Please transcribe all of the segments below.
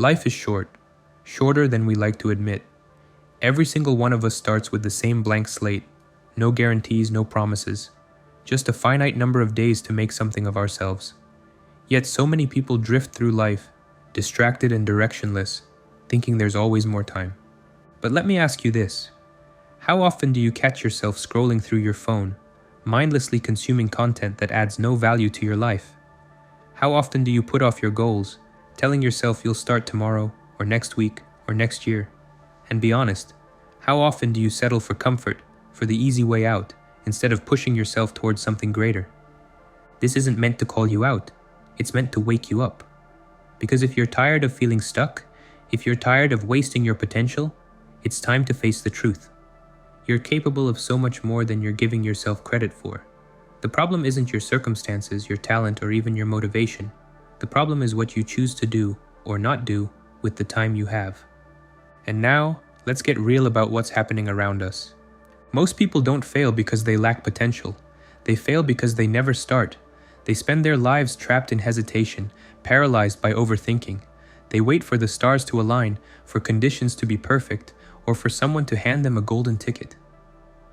Life is short, shorter than we like to admit. Every single one of us starts with the same blank slate. No guarantees, no promises. Just a finite number of days to make something of ourselves. Yet so many people drift through life, distracted and directionless, thinking there's always more time. But let me ask you this. How often do you catch yourself scrolling through your phone, mindlessly consuming content that adds no value to your life? How often do you put off your goals, telling yourself you'll start tomorrow, or next week, or next year? And be honest, how often do you settle for comfort, for the easy way out, instead of pushing yourself towards something greater? This isn't meant to call you out, it's meant to wake you up. Because if you're tired of feeling stuck, if you're tired of wasting your potential, it's time to face the truth. You're capable of so much more than you're giving yourself credit for. The problem isn't your circumstances, your talent, or even your motivation. The problem is what you choose to do, or not do, with the time you have. And now, let's get real about what's happening around us. Most people don't fail because they lack potential. They fail because they never start. They spend their lives trapped in hesitation, paralyzed by overthinking. They wait for the stars to align, for conditions to be perfect, or for someone to hand them a golden ticket.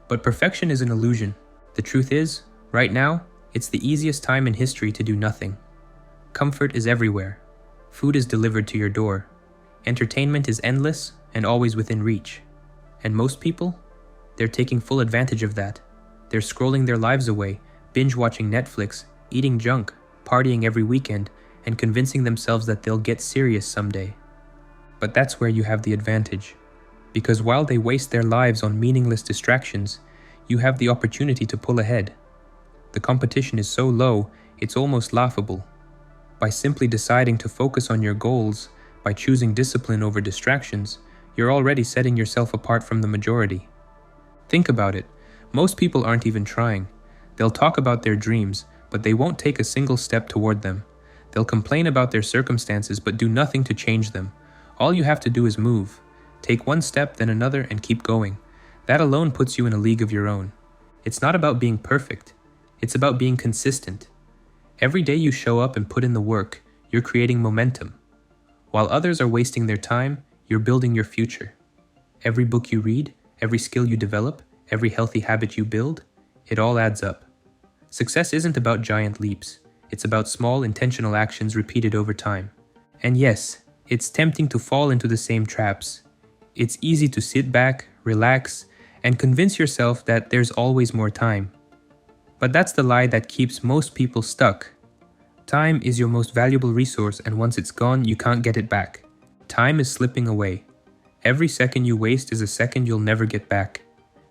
But perfection is an illusion. The truth is, right now, it's the easiest time in history to do nothing. Comfort is everywhere. Food is delivered to your door. Entertainment is endless and always within reach. And most people? They're taking full advantage of that. They're scrolling their lives away, binge-watching Netflix, eating junk, partying every weekend, and convincing themselves that they'll get serious someday. But that's where you have the advantage. Because while they waste their lives on meaningless distractions, you have the opportunity to pull ahead. The competition is so low, it's almost laughable. By simply deciding to focus on your goals, by choosing discipline over distractions, you're already setting yourself apart from the majority. Think about it. Most people aren't even trying. They'll talk about their dreams, but they won't take a single step toward them. They'll complain about their circumstances, but do nothing to change them. All you have to do is move. Take one step, then another, and keep going. That alone puts you in a league of your own. It's not about being perfect. It's about being consistent. Every day you show up and put in the work, you're creating momentum. While others are wasting their time, you're building your future. Every book you read, every skill you develop, every healthy habit you build, it all adds up. Success isn't about giant leaps. It's about small, intentional actions repeated over time. And yes, it's tempting to fall into the same traps. It's easy to sit back, relax, and convince yourself that there's always more time. But that's the lie that keeps most people stuck. Time is your most valuable resource, and once it's gone, you can't get it back. Time is slipping away. Every second you waste is a second you'll never get back.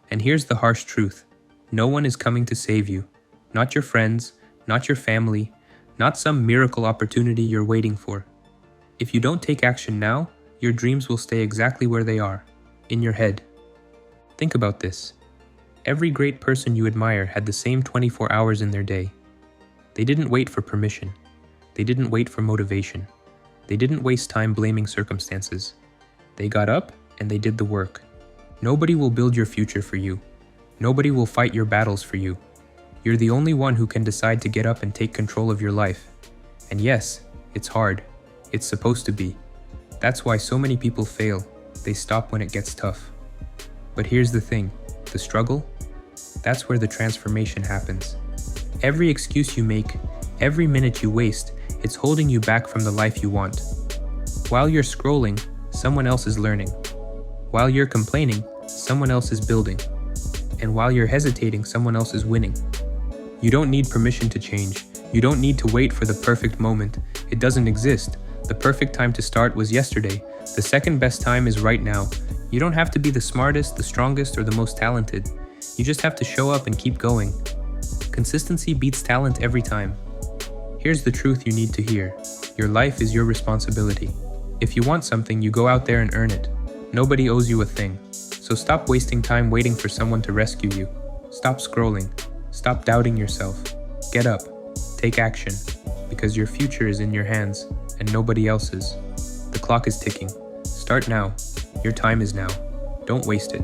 And here's the harsh truth. No one is coming to save you. Not your friends, not your family, not some miracle opportunity you're waiting for. If you don't take action now, your dreams will stay exactly where they are, in your head. Think about this. Every great person you admire had the same 24 hours in their day. They didn't wait for permission. They didn't wait for motivation. They didn't waste time blaming circumstances. They got up and they did the work. Nobody will build your future for you. Nobody will fight your battles for you. You're the only one who can decide to get up and take control of your life. And yes, it's hard. It's supposed to be. That's why so many people fail. They stop when it gets tough. But here's the thing, the struggle, that's where the transformation happens. Every excuse you make, every minute you waste, it's holding you back from the life you want. While you're scrolling, someone else is learning. While you're complaining, someone else is building. And while you're hesitating, someone else is winning. You don't need permission to change. You don't need to wait for the perfect moment. It doesn't exist. The perfect time to start was yesterday. The second best time is right now. You don't have to be the smartest, the strongest, or the most talented. You just have to show up and keep going. Consistency beats talent every time. Here's the truth you need to hear. Your life is your responsibility. If you want something, you go out there and earn it. Nobody owes you a thing. So stop wasting time waiting for someone to rescue you. Stop scrolling. Stop doubting yourself. Get up. Take action. Because your future is in your hands and nobody else's. The clock is ticking. Start now. Your time is now. Don't waste it.